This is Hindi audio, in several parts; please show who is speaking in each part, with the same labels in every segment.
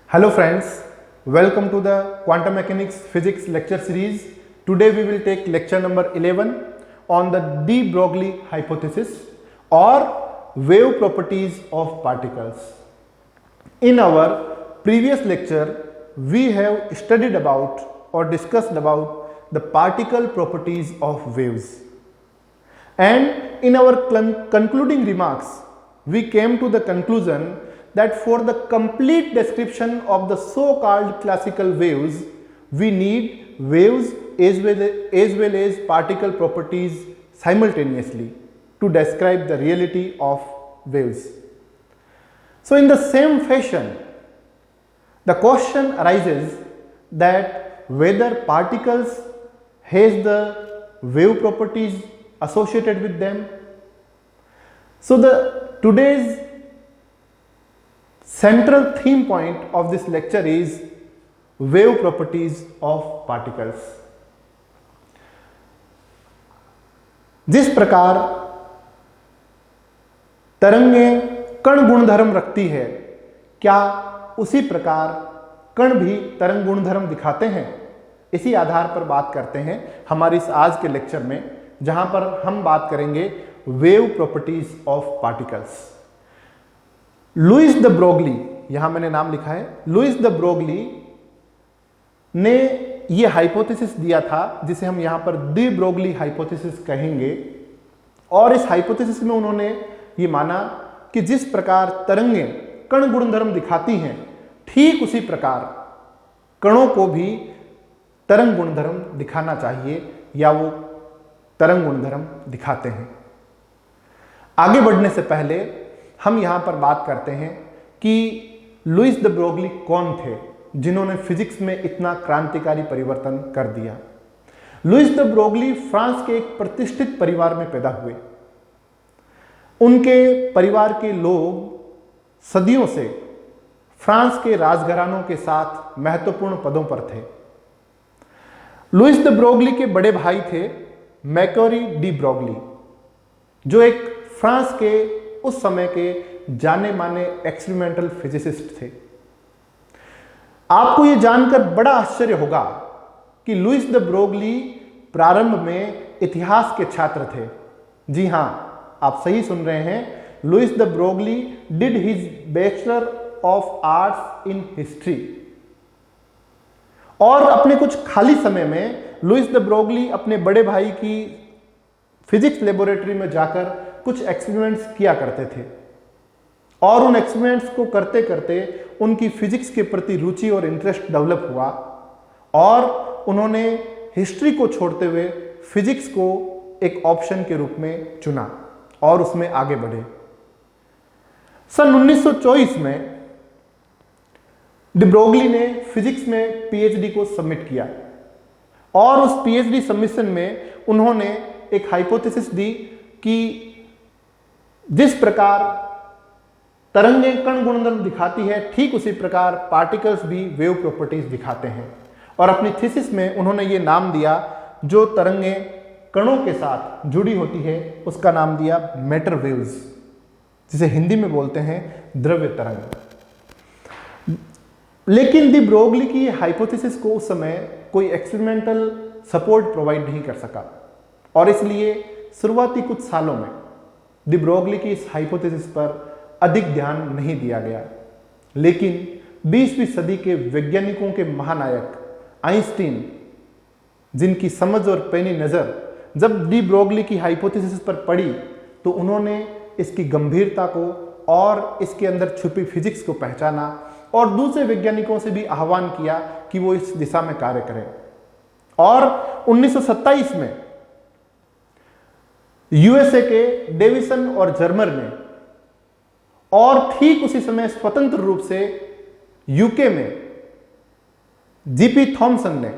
Speaker 1: Hello friends, welcome to the Quantum Mechanics Physics lecture series. Today we will take lecture number 11 on the de Broglie hypothesis or wave properties of particles. In our previous lecture, we have studied about or discussed about the particle properties of waves. And in our concluding remarks, we came to the conclusion that for the complete description of the so-called classical waves, we need waves as well as particle properties simultaneously to describe the reality of waves. So in the same fashion, the question arises that whether particles has the wave properties associated with them. So today's central theme point of this lecture is wave properties of particles. जिस प्रकार तरंगें कण गुणधर्म रखती है, क्या उसी प्रकार कण भी तरंग गुणधर्म दिखाते हैं? इसी आधार पर बात करते हैं हमारी इस आज के लेक्चर में, जहां पर हम बात करेंगे wave properties of particles. Louis de Broglie, यहां मैंने नाम लिखा है, लुईस द ब्रोगली ने यह हाइपोथेसिस दिया था जिसे हम यहां पर डी ब्रोगली हाइपोथेसिस कहेंगे। और इस हाइपोथेसिस में उन्होंने ये माना कि जिस प्रकार तरंगें कण गुणधर्म दिखाती हैं, ठीक उसी प्रकार कणों को भी तरंग गुणधर्म दिखाना चाहिए या वो तरंग गुणधर्म दिखाते हैं। आगे बढ़ने से पहले हम यहां पर बात करते हैं कि लुईस द ब्रोगली कौन थे जिन्होंने फिजिक्स में इतना क्रांतिकारी परिवर्तन कर दिया। लुईस द ब्रोगली फ्रांस के एक प्रतिष्ठित परिवार में पैदा हुए। उनके परिवार के लोग सदियों से फ्रांस के राजघरानों के साथ महत्वपूर्ण पदों पर थे। लुईस द ब्रोगली के बड़े भाई थे मैकॉरी डी ब्रोगली, जो एक फ्रांस के उस समय के जाने माने एक्सपेरिमेंटल फिजिसिस्ट थे। आपको यह जानकर बड़ा आश्चर्य होगा कि लुईस द ब्रोगली प्रारंभ में इतिहास के छात्र थे। जी हां, आप सही सुन रहे हैं, Louis de Broglie did his bachelor of arts in history. और अपने कुछ खाली समय में लुईस द ब्रोगली अपने बड़े भाई की फिजिक्स लेबोरेटरी में जाकर कुछ एक्सपेरिमेंट्स किया करते थे। और उन एक्सपेरिमेंट्स को करते करते उनकी फिजिक्स के प्रति रुचि और इंटरेस्ट डेवलप हुआ और उन्होंने हिस्ट्री को छोड़ते हुए फिजिक्स को एक ऑप्शन के रूप में चुना और उसमें आगे बढ़े। सन 1924 में डी ब्रोगली ने फिजिक्स में पीएचडी को सबमिट किया और उस पीएचडी सबमिशन में उन्होंने एक हाइपोथेसिस दी कि जिस प्रकार तरंगें कण गुणधर्म दिखाती है, ठीक उसी प्रकार पार्टिकल्स भी वेव प्रॉपर्टीज दिखाते हैं। और अपनी थीसिस में उन्होंने ये नाम दिया, जो तरंगें कणों के साथ जुड़ी होती है उसका नाम दिया मैटर वेव्स, जिसे हिंदी में बोलते हैं द्रव्य तरंग। लेकिन डी ब्रोगली की हाइपोथेसिस को उस समय कोई एक्सपेरिमेंटल सपोर्ट प्रोवाइड नहीं कर सका और इसलिए शुरुआती कुछ सालों में डी ब्रोगली की इस हाइपोथेसिस पर अधिक ध्यान नहीं दिया गया। लेकिन 20वीं सदी के वैज्ञानिकों के महानायक आइंस्टीन, जिनकी समझ और पैनी नजर जब डी ब्रोगली की हाइपोथेसिस पर पड़ी, तो उन्होंने इसकी गंभीरता को और इसके अंदर छुपी फिजिक्स को पहचाना और दूसरे वैज्ञानिकों से भी आह्वान किया कि वो इस दिशा में कार्य करें। और 1927 में यूएसए के डेविसन और जर्मर ने, और ठीक उसी समय स्वतंत्र रूप से यूके में जीपी थॉमसन ने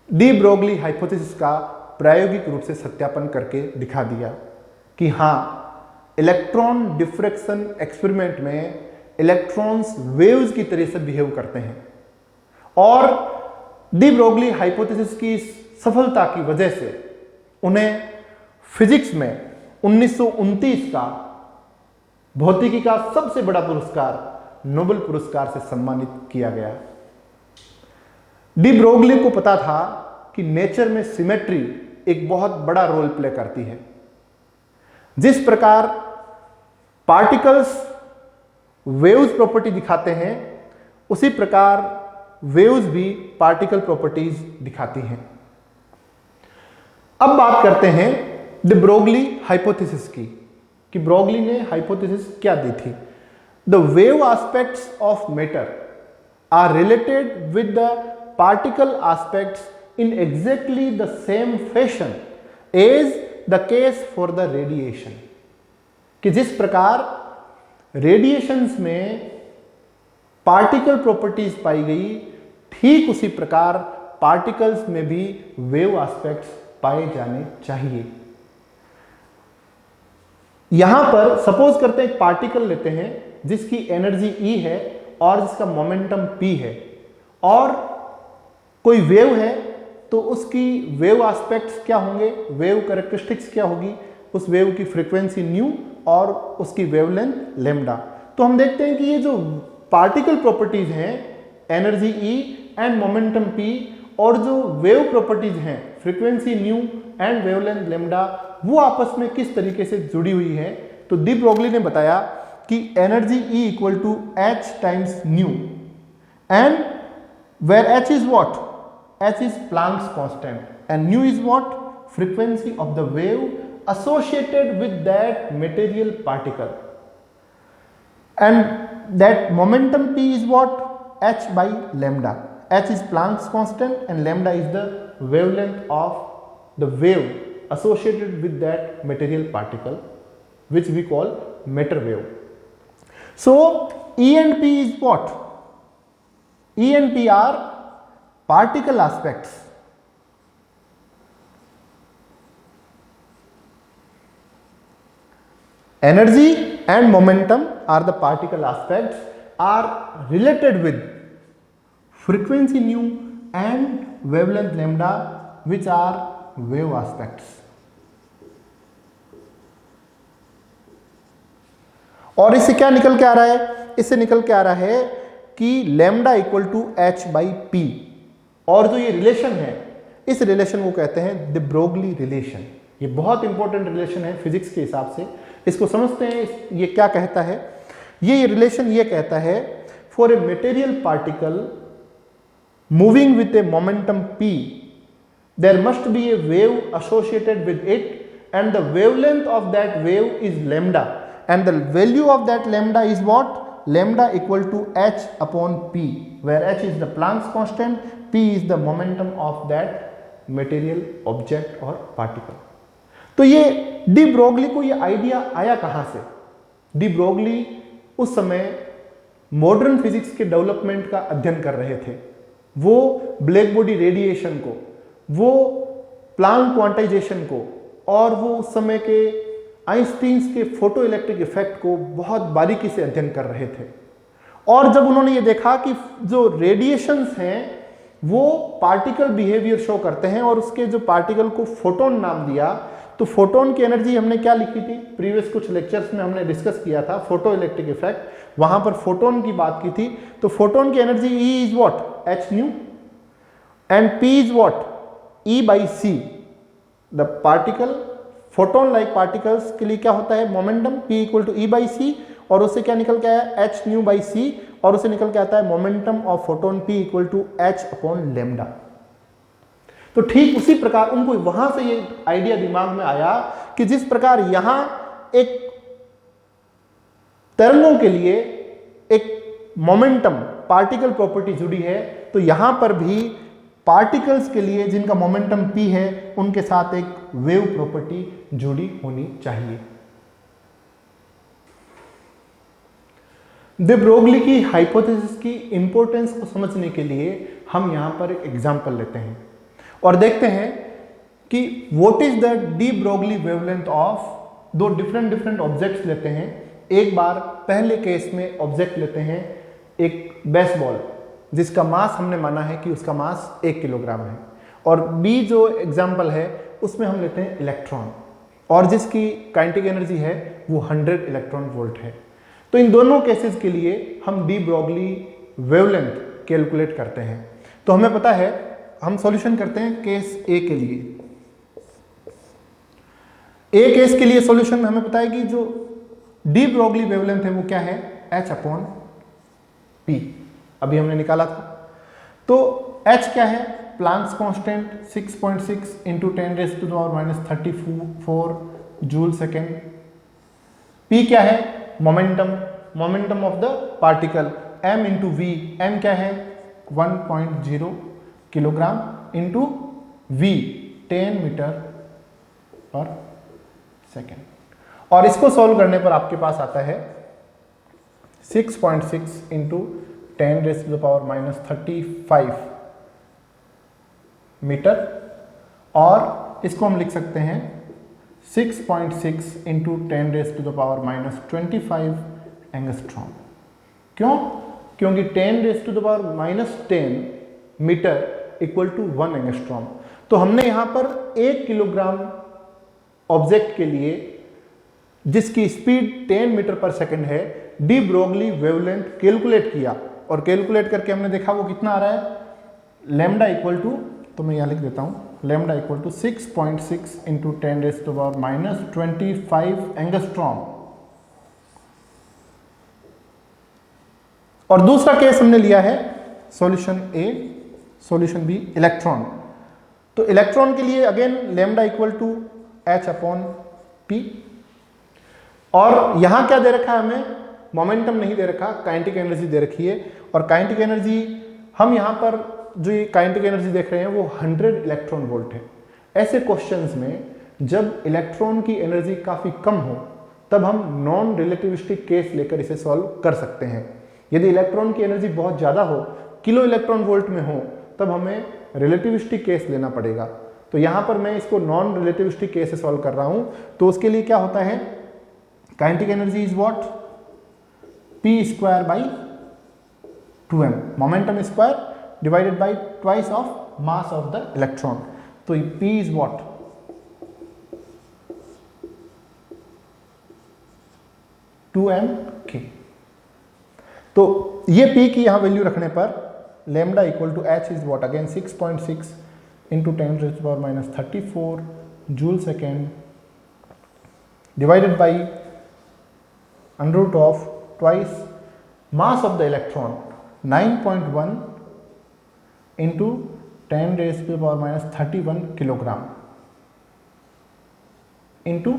Speaker 1: डी ब्रोगली हाइपोथेसिस का प्रायोगिक रूप से सत्यापन करके दिखा दिया कि हां, इलेक्ट्रॉन डिफ्रैक्शन एक्सपेरिमेंट में इलेक्ट्रॉन्स वेव्स की तरह से बिहेव करते हैं। और डी ब्रोगली हाइपोथेसिस की सफलता की वजह से उन्हें फिजिक्स में 1929 का भौतिकी का सबसे बड़ा पुरस्कार नोबेल पुरस्कार से सम्मानित किया गया। डी ब्रोगली को पता था कि नेचर में सिमेट्री एक बहुत बड़ा रोल प्ले करती है। जिस प्रकार पार्टिकल्स वेव्स प्रॉपर्टी दिखाते हैं, उसी प्रकार वेव्स भी पार्टिकल प्रॉपर्टीज दिखाती हैं। अब बात करते हैं द ब्रोगली हाइपोथेसिस की, कि ब्रोगली ने हाइपोथेसिस क्या दी थी। The wave aspects of matter are related with the particle aspects in exactly the same fashion as the case for the radiation, कि जिस प्रकार रेडिएशंस में पार्टिकल प्रॉपर्टीज पाई गई, ठीक उसी प्रकार पार्टिकल्स में भी वेव एस्पेक्ट्स पाए जाने चाहिए। यहां पर सपोज करते हैं एक पार्टिकल लेते हैं जिसकी एनर्जी E है और जिसका मोमेंटम P है, और कोई वेव है तो उसकी वेव एस्पेक्ट्स क्या होंगे, वेव कैरेक्टरिस्टिक्स क्या होगी, उस वेव की फ्रीक्वेंसी न्यू और उसकी वेवलेंथ लैम्डा। तो हम देखते हैं कि ये जो पार्टिकल प्रॉपर्टीज हैं, energy E and momentum P, और जो वेव प्रॉपर्टीज हैं, frequency new and wavelength lambda, वो आपस में किस तरीके से जुड़ी हुई है। तो डी ब्रोगली ने बताया कि energy E equal to H times nu, and where H is what, H is Planck's constant and nu is what, frequency of the wave associated with that material particle, and that momentum P is what, H by lambda. H is Planck's constant and lambda is the wavelength of the wave associated with that material particle, which we call matter wave. So E and P is what, E and P are particle aspects. Energy and momentum are the particle aspects, are related with frequency nu and wavelength lambda, which are wave aspects. और इससे क्या निकल के आ रहा है, इससे निकल के आ रहा है कि lambda equal to H by P, और जो ये रिलेशन है, इस रिलेशन को कहते हैं द ब्रोगली रिलेशन। ये बहुत इंपॉर्टेंट रिलेशन है फिजिक्स के हिसाब से, इसको समझते हैं। ये क्या कहता है, ये रिलेशन ये कहता है, for a material particle moving with a momentum P, there must be a wave associated with it and the wavelength of that wave is lambda, and the value of that lambda is what, lambda equal to H upon P, where H is the Planck's constant, P is the momentum of that material object or particle. तो ये डी ब्रोगली को ये आइडिया आया कहाँ से? डी ब्रोगली उस समय मॉडर्न फिजिक्स के डेवलपमेंट का अध्ययन कर रहे थे। वो ब्लैक बॉडी रेडिएशन को, वो प्लांक क्वांटाइजेशन को, और वो उस समय के आइंस्टीन्स के फोटो इलेक्ट्रिक इफेक्ट को बहुत बारीकी से अध्ययन कर रहे थे। और जब उन्होंने ये देखा कि जो रेडिएशंस हैं वो पार्टिकल बिहेवियर शो करते हैं, और उसके जो पार्टिकल को फोटोन नाम दिया, तो फोटोन की एनर्जी हमने क्या लिखी थी, प्रीवियस कुछ लेक्चर्स में हमने डिस्कस किया था फोटो इलेक्ट्रिक इफेक्ट, वहां पर फोटोन की बात की थी। तो फोटोन की energy E is what, H nu, and P is what, E by C। The particle photon like particles के लिए क्या होता है, momentum P equal to E by C, और उससे क्या निकल के आया, H न्यू बाई C, और उससे निकल के आता है momentum of photon P equal to H upon lambda. तो ठीक उसी प्रकार उनको वहां से ये आइडिया दिमाग में आया कि जिस प्रकार यहां एक तरंगों के लिए एक मोमेंटम पार्टिकल प्रॉपर्टी जुड़ी है, तो यहां पर भी पार्टिकल्स के लिए जिनका मोमेंटम P है, उनके साथ एक वेव प्रॉपर्टी जुड़ी होनी चाहिए। द ब्रोगली की हाइपोथेसिस की इंपॉर्टेंस को समझने के लिए हम यहां पर एक एग्जांपल लेते हैं और देखते हैं कि what is the de Broglie wavelength of दो डिफरेंट ऑब्जेक्ट्स लेते हैं। एक बार पहले केस में ऑब्जेक्ट लेते हैं एक बेसबॉल जिसका मास हमने माना है कि उसका मास 1 किलोग्राम है, और बी जो एग्जाम्पल है उसमें हम लेते हैं इलेक्ट्रॉन और जिसकी काइनेटिक एनर्जी है वो 100 इलेक्ट्रॉन वोल्ट है। तो इन दोनों केसेस के लिए हम डी ब्रोगली वेवलेंथ कैलकुलेट करते हैं। तो हमें पता है, हम सॉल्यूशन करते हैं केस ए के लिए। ए केस के लिए सॉल्यूशन में हमें पता है कि जो डी ब्रोगली वेवलेंथ है वो क्या है, h/p, अभी हमने निकाला था। तो h क्या है, Planck's constant 6.6 into 10⁻⁻34 joule second. p क्या है, momentum of the particle, m into v, m क्या है 1.0 किलोग्राम इंटू v 10 मीटर पर सेकेंड। और इसको सॉल्व करने पर आपके पास आता है 6.6 इंटू 10⁻⁻35 मीटर, और इसको हम लिख सकते हैं 6.6 इंटू 10⁻⁻25 एंगस्ट्रॉम। क्यों? क्योंकि 10⁻⁻10 मीटर इक्वल टू 1 एंगस्ट्रॉम। तो हमने यहां पर 1 किलोग्राम ऑब्जेक्ट के लिए जिसकी स्पीड 10 मीटर पर सेकंड है, डी ब्रोगली वेवलेंथ कैलकुलेट किया, और कैलकुलेट करके हमने देखा वो कितना आ रहा है, लैम्डा इक्वल टू, तो मैं यहां लिख देता हूं, lambda equal to 6.6 into 10⁻⁻25 angstrom. और दूसरा केस हमने लिया है solution A, solution B electron. तो इलेक्ट्रॉन के लिए again lambda equal to h/p, और यहां क्या दे रखा है हमें, मोमेंटम नहीं दे रखा, काइनेटिक एनर्जी दे रखी है। और काइनेटिक एनर्जी हम यहां पर जो ये काइनेटिक एनर्जी देख रहे हैं वो 100 इलेक्ट्रॉन वोल्ट है। ऐसे क्वेश्चंस में जब इलेक्ट्रॉन की एनर्जी काफी कम हो तब हम नॉन रिलेटिविस्टिक केस लेकर इसे सॉल्व कर सकते हैं। यदि इलेक्ट्रॉन की एनर्जी बहुत ज्यादा हो, किलो इलेक्ट्रॉन वोल्ट में हो, तब हमें रिलेटिविस्टिक केस लेना पड़ेगा। तो यहां पर मैं इसको नॉन रिलेटिविस्टिक केस से सॉल्व कर रहा हूं। तो उसके लिए क्या होता है, kinetic energy is what, p²/2m, momentum square divided by twice of mass of the electron. तो p इज व्हाट, 2m/k। तो ये p की यहां वैल्यू रखने पर lambda equal to h is what, again 6.6 into 10⁻⁻34 joule second divided by √ of twice mass of the electron 9.1 into 10⁻31 kilogram into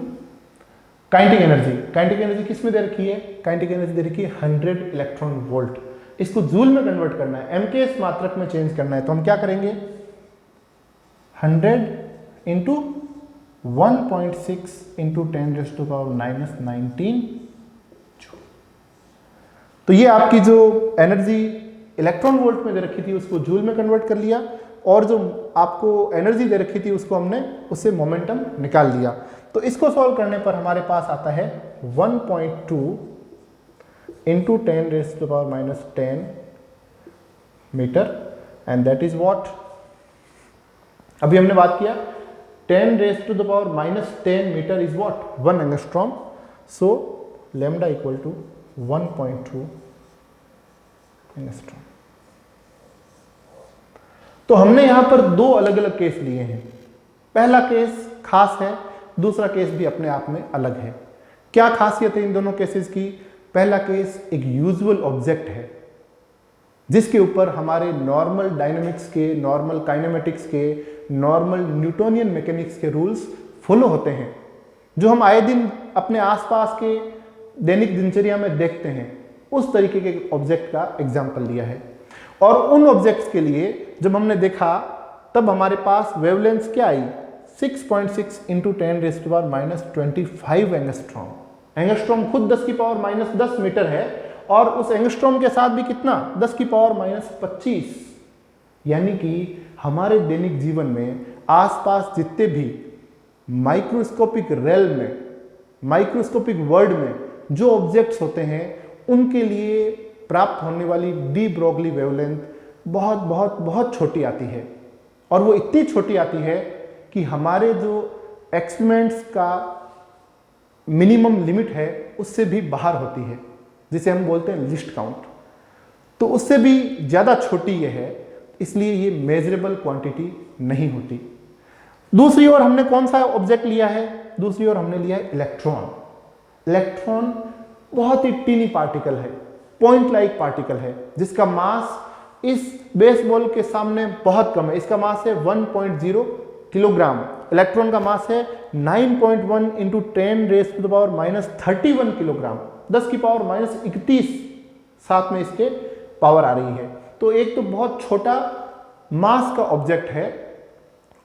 Speaker 1: kinetic energy. Kinetic energy किस में दे रखी है, काइनेटिक एनर्जी दे रखी है 100 इलेक्ट्रॉन वोल्ट। इसको जूल में कन्वर्ट करना है, एमकेएस मात्रक में चेंज करना है। तो हम क्या करेंगे, 100 इंटू 1.6 इंटू 10⁻⁻19। तो ये आपकी जो एनर्जी इलेक्ट्रॉन वोल्ट में दे रखी थी उसको जूल में कन्वर्ट कर लिया, और जो आपको एनर्जी दे रखी थी उसको हमने उससे मोमेंटम निकाल लिया। तो इसको सॉल्व करने पर हमारे पास आता है 1.2 into 10⁻⁻10 metre, and that is what, अभी हमने बात किया 10⁻⁻10 metre is what, 1 angstrom. So lambda equal to 1.2 angstrom. तो हमने यहां पर दो अलग अलग केस लिए हैं। पहला केस खास है, दूसरा केस भी अपने आप में अलग है। क्या खासियत है इन दोनों केसेस की? पहला केस एक यूजुअल ऑब्जेक्ट है जिसके ऊपर हमारे नॉर्मल डायनेमिक्स के, नॉर्मल काइनेमेटिक्स के, नॉर्मल न्यूटोनियन मैकेनिक्स के रूल्स फॉलो होते हैं, जो हम आए दिन अपने आसपास के दैनिक दिनचर्या में देखते हैं। उस तरीके के ऑब्जेक्ट का एग्जाम्पल लिया है। और उन ऑब्जेक्ट्स के लिए जब हमने देखा तब हमारे पास वेवलेंथ क्या आई, 6.6 इंटू 10⁻⁻25 एंगस्ट्रॉम। एंगस्ट्रॉम खुद 10⁻⁻10 मीटर है, और उस एंगस्ट्रॉम के साथ भी कितना, 10⁻⁻25। यानी कि हमारे दैनिक जीवन में आसपास जितने भी माइक्रोस्कोपिक रेल में, माइक्रोस्कोपिक वर्ल्ड में जो ऑब्जेक्ट्स होते हैं, उनके लिए प्राप्त होने वाली डी ब्रोगली वेवलेंथ बहुत बहुत बहुत छोटी आती है। और वो इतनी छोटी आती है कि हमारे जो एक्सपेरिमेंट्स का मिनिमम लिमिट है उससे भी बाहर होती है। जिसे हम बोलते हैं लिस्ट काउंट, तो उससे भी ज़्यादा छोटी ये है, इसलिए ये मेजरेबल क्वांटिटी नहीं होती। दूसरी ओर हमने कौन सा ऑब्जेक्ट लिया है? दूसरी ओर हमने लिया है इलेक्ट्रॉन। इलेक्ट्रॉन बहुत ही टीनी पार्टिकल है, पॉइंट लाइक पार्टिकल है, जिसका मास इस बेसबॉल के सामने बहुत कम है। इसका मास है 1.0 किलोग्राम। इलेक्ट्रॉन का मास है 9.1 इंटू 10⁻⁻31 किलोग्राम, 10 की पावर -31 साथ में इसके पावर आ रही है। तो एक तो बहुत छोटा मास का ऑब्जेक्ट है,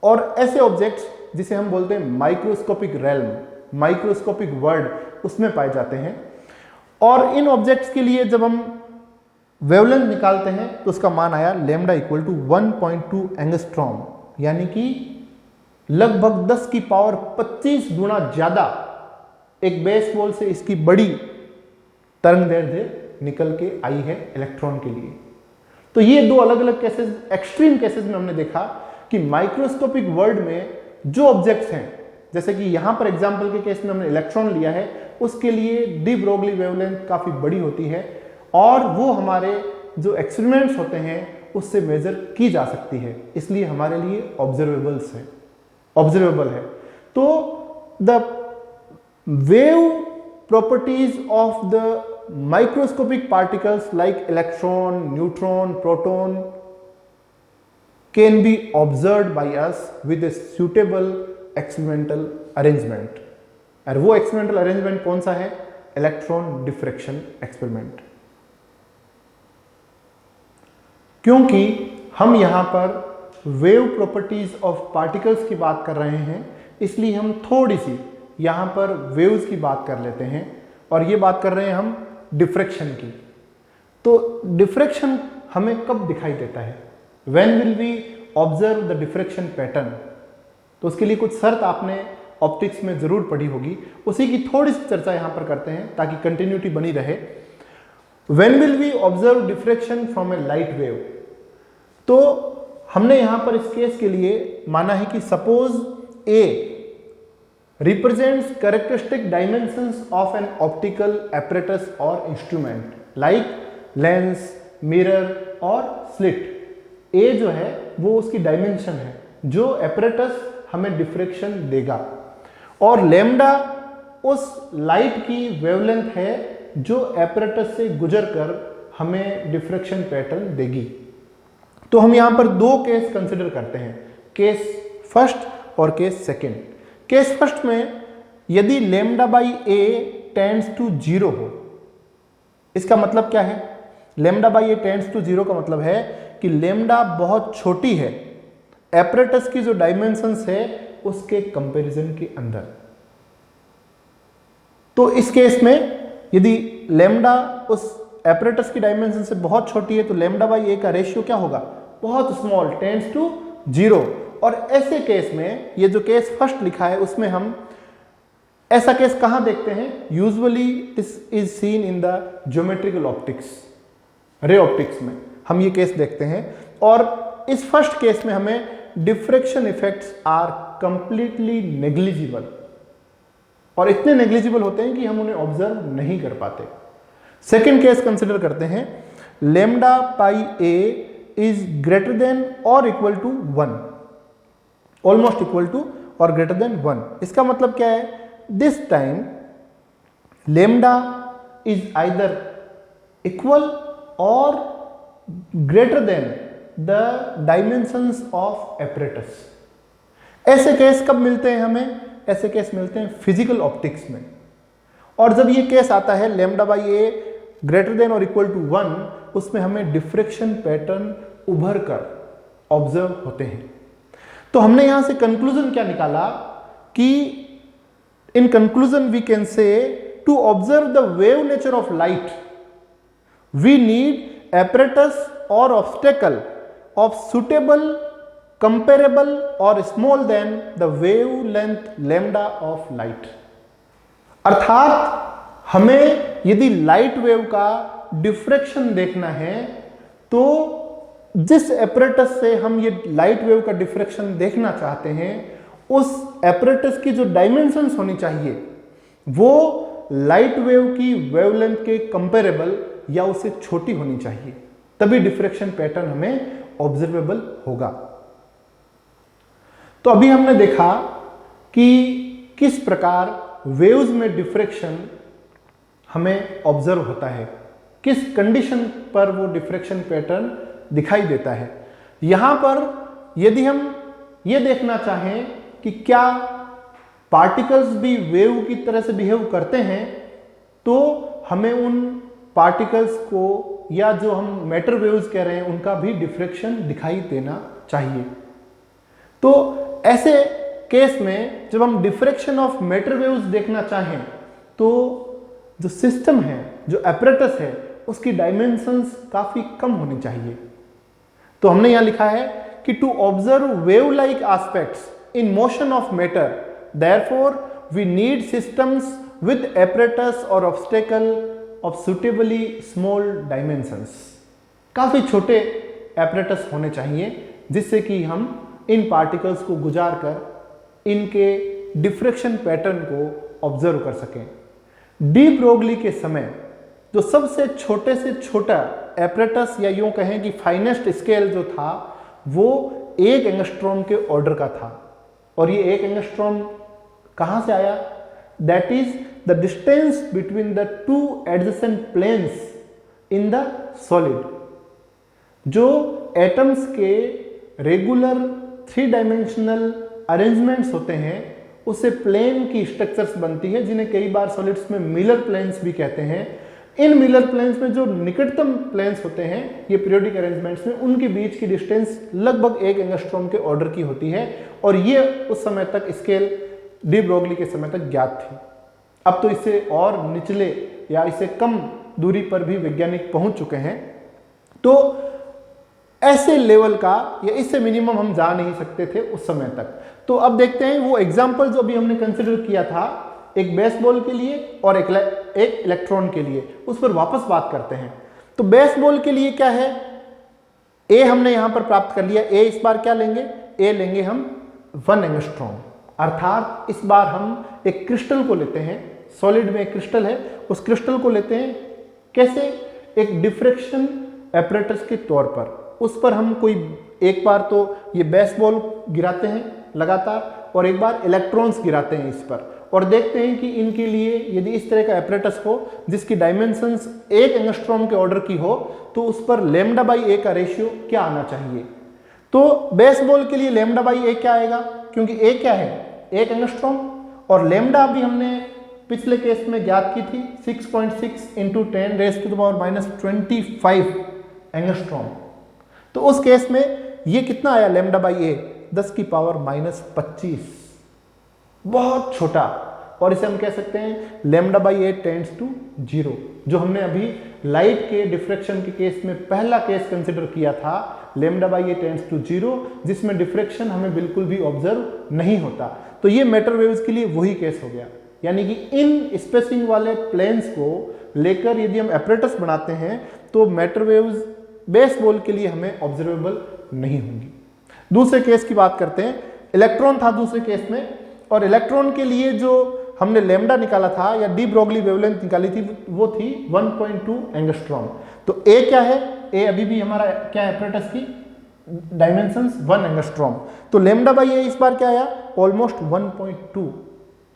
Speaker 1: और ऐसे ऑब्जेक्ट्स जिसे हम बोलते हैं माइक्रोस्कोपिक रेल्म, माइक्रोस्कोपिक वर्ल्ड, उसमें पाए जाते हैं। और इन ऑब्जेक्ट्स के लिए जब हम वेवलेंथ निकालते हैं तो उसका मान आया लैम्डा इक्वल टू 1.2 एंगस्ट्रॉम, यानी कि लगभग 10 की पावर 25 गुना ज्यादा एक बेसबॉल से इसकी बड़ी तरंगदैर्घ्य निकल के आई है इलेक्ट्रॉन के लिए। तो ये दो अलग अलग केसेस, एक्सट्रीम केसेस में हमने देखा कि माइक्रोस्कोपिक वर्ल्ड में जो ऑब्जेक्ट्स हैं, जैसे कि यहां पर एग्जांपल के केस में हमने इलेक्ट्रॉन लिया है, उसके लिए डी ब्रोगली वेवलेंथ काफी बड़ी होती है, और वो हमारे जो एक्सपेरिमेंट्स होते हैं उससे मेजर की जा सकती है, इसलिए हमारे लिए ऑब्जर्वेबल है। तो the wave properties of the microscopic particles like electron, neutron, proton can be observed by us with A suitable experimental arrangement. और वो एक्सपेरिमेंटल अरेंजमेंट कौन सा है? Electron diffraction experiment. क्योंकि हम यहां पर वेव प्रॉपर्टीज ऑफ पार्टिकल्स की बात कर रहे हैं, इसलिए हम थोड़ी सी यहां पर वेव्स की बात कर लेते हैं, और ये बात कर रहे हैं हम डिफ्रैक्शन की। तो डिफ्रैक्शन हमें कब दिखाई देता है? When will we observe the diffraction pattern? तो उसके लिए कुछ शर्त आपने ऑप्टिक्स में जरूर पढ़ी होगी, उसी की थोड़ी सी चर्चा यहां पर करते हैं ताकि कंटिन्यूटी बनी रहे। When will we observe diffraction from a light wave? तो हमने यहां पर इस केस के लिए माना है कि suppose A represents characteristic dimensions of an optical apparatus और इंस्ट्रूमेंट लाइक लेंस, मिरर और स्लिट। ए जो है वो उसकी डायमेंशन है जो apparatus हमें डिफ्रैक्शन देगा, और लैम्डा उस लाइट की वेवलेंथ है जो apparatus से गुजरकर हमें डिफ्रैक्शन पैटर्न देगी। तो हम यहां पर दो केस कंसिडर करते हैं, केस फर्स्ट और केस सेकंड। केस फर्स्ट में यदि lambda by a tends to 0 हो, इसका मतलब क्या है? Lambda by a tends to 0 का मतलब है कि लैम्डा बहुत छोटी है एपरेटस की जो डायमेंशंस है उसके कंपैरिजन के अंदर। तो इस केस में यदि लैम्डा उस एपरेटस की डायमेंशन से बहुत छोटी है तो लैम्डा बाई ए का रेशियो क्या होगा? बहुत स्मॉल, टेंड्स टू 0। और ऐसे केस में ये जो केस फर्स्ट लिखा है उसमें हम ऐसा केस कहां देखते हैं? Usually this is seen in the geometrical optics, ray optics में हम ये केस देखते हैं। और इस फर्स्ट केस में हमें diffraction effects are completely negligible, और इतने नेग्लिजिबल होते हैं कि हम उन्हें ऑब्जर्व नहीं कर पाते। सेकेंड केस कंसिडर करते हैं, lambda pi a is greater than और equal to 1, almost equal to और ग्रेटर देन 1। इसका मतलब क्या है? This time lambda is either equal और greater than the dimensions of apparatus. ऐसे केस कब मिलते हैं हमें? ऐसे केस मिलते हैं फिजिकल ऑप्टिक्स में। और जब ये केस आता है lambda by A greater than और इक्वल टू 1, उसमें हमें डिफ्रैक्शन पैटर्न उभर कर ऑब्जर्व होते हैं। तो हमने यहां से कंक्लूजन क्या निकाला कि in conclusion we can say to observe the wave nature of light we need apparatus और ऑब्स्टेकल ऑफ सुटेबल, कंपेरेबल और small than the wavelength lambda of light. अर्थात हमें यदि लाइट वेव का डिफ्रैक्शन देखना है तो जिस एपरेटस से हम ये लाइट वेव का डिफ्रैक्शन देखना चाहते हैं उस एपरेटस की जो डायमेंशंस होनी चाहिए वो लाइट वेव की वेवलेंथ के कंपेरेबल या उससे छोटी होनी चाहिए, तभी डिफ्रैक्शन पैटर्न हमें ऑब्जर्वेबल होगा। तो अभी हमने देखा कि किस प्रकार वेव्स में डिफ्रैक्शन हमें ऑब्जर्व होता है, किस कंडीशन पर वो डिफ्रैक्शन पैटर्न दिखाई देता है। यहां पर यदि हम ये देखना चाहें कि क्या पार्टिकल्स भी वेव की तरह से बिहेव करते हैं, तो हमें उन पार्टिकल्स को या जो हम मैटर वेव्स कह रहे हैं उनका भी डिफ्रैक्शन दिखाई देना चाहिए। तो ऐसे केस में जब हम डिफ्रैक्शन ऑफ मैटर वेव्स देखना चाहें तो जो सिस्टम है, जो एपरेटस है, उसकी डायमेंशंस काफी कम होनी चाहिए। तो हमने यहां लिखा है कि to observe wave like aspects in motion of matter, therefore we need systems with apparatus or obstacle of suitably small dimensions। काफी छोटे apparatus होने चाहिए जिससे कि हम इन पार्टिकल्स को गुजार कर इनके डिफ्रैक्शन पैटर्न को ऑब्जर्व कर सकें। डी ब्रोगली के समय जो सबसे छोटे से छोटा एपरेटस या यूं कहें कि फाइनेस्ट स्केल जो था वो 1 एंगस्ट्रॉम के ऑर्डर का था। और ये 1 एंगस्ट्रॉम कहां से आया? That is the distance between the 2 adjacent planes in the solid. जो एटम्स के रेगुलर 3 डायमेंशनल अरेंजमेंट्स होते हैं उससे प्लेन की स्ट्रक्चर्स बनती है, जिन्हें कई बार सॉलिड्स में मिलर प्लेन्स भी कहते हैं। इन मिलर प्लेन्स में जो निकटतम प्लेन्स होते हैं ये पीरियोडिक अरेंजमेंट्स में, उनके बीच की डिस्टेंस लगभग 1 एंगस्ट्रॉम के ऑर्डर की होती है और ये उस समय तक स्केल डी ब्रोगली के समय तक ज्ञात थी। अब तो इससे और निचले या इससे कम दूरी पर भी वैज्ञानिक पहुंच चुके हैं। तो ऐसे लेवल का या इससे मिनिमम हम जा नहीं सकते थे उस समय तक। तो अब देखते हैं वो एग्जाम्पल जो अभी हमने कंसिडर किया था एक बेसबॉल के लिए और एक इलेक्ट्रॉन के लिए, उस पर वापस बात करते हैं। तो बेसबॉल के लिए क्या है, ए हमने यहां पर प्राप्त कर लिया। ए इस बार क्या लेंगे? ए लेंगे हम 1 एंगस्ट्रॉम, अर्थात इस बार हम एक क्रिस्टल को लेते हैं। सॉलिड में एक क्रिस्टल है, उस क्रिस्टल को लेते हैं। कैसे? एक डिफ्रैक्शन एपरेटस के तौर पर उस पर हम कोई एक बार तो ये बेसबॉल गिराते हैं लगातार और एक बार इलेक्ट्रॉन्स गिराते हैं इस पर और देखते हैं कि इनके लिए यदि इस तरह का एपरेटस हो जिसकी डायमेंशंस 1 एंगस्ट्रॉम के ऑर्डर की हो तो उस पर λ/a का रेशियो क्या आना चाहिए। तो बेसबॉल के लिए λ/a क्या आएगा, क्योंकि a क्या है 1 एंगस्ट्रॉम और लैम्डा भी हमने पिछले केस में ज्ञात की थी 6.6 इंटू 10⁻25 एंगस्ट्रॉम। तो उस केस में ये कितना आया λ/a 10⁻25, बहुत छोटा। और इसे हम कह सकते हैं λ/a टेंड्स टू 0, जो हमने अभी लाइट के डिफ्रैक्शन के केस में पहला केस कंसिडर किया था λ/a टेंड्स टू 0, जिसमें डिफ्रैक्शन हमें बिल्कुल भी ऑब्जर्व नहीं होता। तो ये मैटर वेव्स के लिए वही केस हो गया, यानी कि इन स्पेसिंग वाले प्लेन्स को लेकर यदि हम एपरेटस बनाते हैं तो मैटर वेव्स बेसबॉल के लिए हमें ऑब्जर्वेबल नहीं होंगी। दूसरे केस की बात करते हैं। इलेक्ट्रॉन था दूसरे केस में, और इलेक्ट्रॉन के लिए जो हमने लैम्डा निकाला था या डी ब्रोगली वेवलेंथ निकाली थी वो थी 1.2 एंगस्ट्रॉम। तो ए क्या है? ए अभी भी हमारा क्या है एपरेटस की डायमेंशंस 1 एंगस्ट्रॉम। तो λ/a इस बार क्या आया? ऑलमोस्ट 1.2।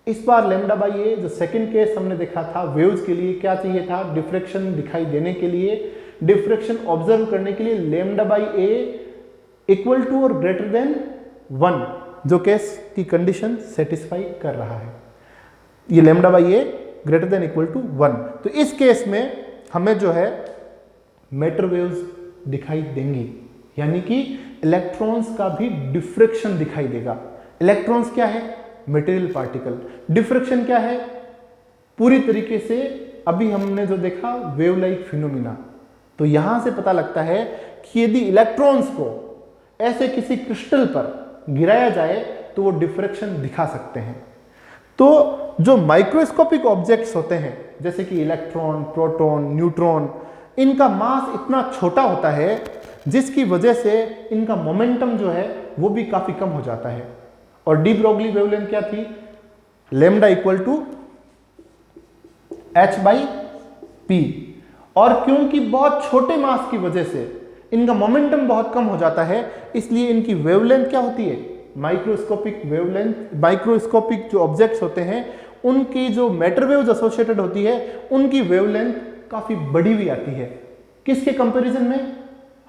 Speaker 1: इस बार λ/a जो सेकंड केस हमने देखा था वेव्स के लिए क्या चाहिए था? डिफ्रैक्शन दिखाई देने के लिए, डिफ्रैक्शन ऑब्जर्व करने के लिए λ/a इक्वल टू और ग्रेटर देन 1, जो केस की कंडीशन सेटिस्फाई कर रहा है। ये λ/a greater than equal to 1। तो इस केस में हमें जो है मैटर वेव्स दिखाई देंगी, यानी कि इलेक्ट्रॉन्स का भी डिफ्रैक्शन दिखाई देगा। इलेक्ट्रॉन्स क्या है? Material particle. डिफ्रैक्शन क्या है? पूरी तरीके से अभी हमने जो देखा वेव लाइक फिनोमिना। तो यहां से पता लगता है कि यदि इलेक्ट्रॉन्स को ऐसे किसी क्रिस्टल पर गिराया जाए तो वो डिफ्रैक्शन दिखा सकते हैं। तो जो माइक्रोस्कोपिक ऑब्जेक्ट्स होते हैं जैसे कि इलेक्ट्रॉन, प्रोटॉन, न्यूट्रॉन, इनका मास इतना छोटा होता है जिसकी वजह से इनका मोमेंटम जो है वो भी काफी कम हो जाता है। और डी ब्रोगली वेवलेंथ क्या थी? λ इक्वल टू h/p। और क्योंकि बहुत छोटे मास की वजह से इनका मोमेंटम बहुत कम हो जाता है, इसलिए इनकी वेवलेंथ क्या होती है, माइक्रोस्कोपिक वेवलेंथ। माइक्रोस्कोपिक जो ऑब्जेक्ट्स होते हैं उनकी जो मैटर वेव्स एसोसिएटेड होती है उनकी वेवलेंथ काफी बड़ी भी आती है। किसके कंपैरिजन में,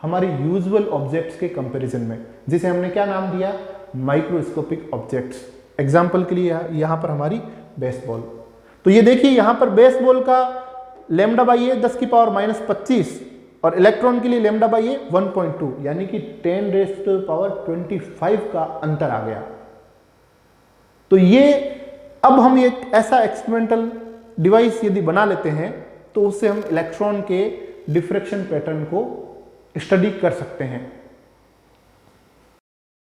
Speaker 1: हमारे यूजुअल ऑब्जेक्ट्स के कंपैरिजन में, जिसे हमने क्या नाम दिया, माइक्रोस्कोपिक ऑब्जेक्ट्स। एग्जांपल के लिए यहां पर हमारी बेसबॉल। तो ये देखिए यहां पर बेसबॉल का λ/a 10⁻⁻25 और इलेक्ट्रॉन के लिए λ/a 1.2, यानी कि 10⁻25 का अंतर आ गया। तो ये अब हम एक ऐसा एक्सपेरिमेंटल डिवाइस यदि बना लेते हैं तो उससे हम इलेक्ट्रॉन के डिफ्रैक्शन पैटर्न को स्टडी कर सकते हैं।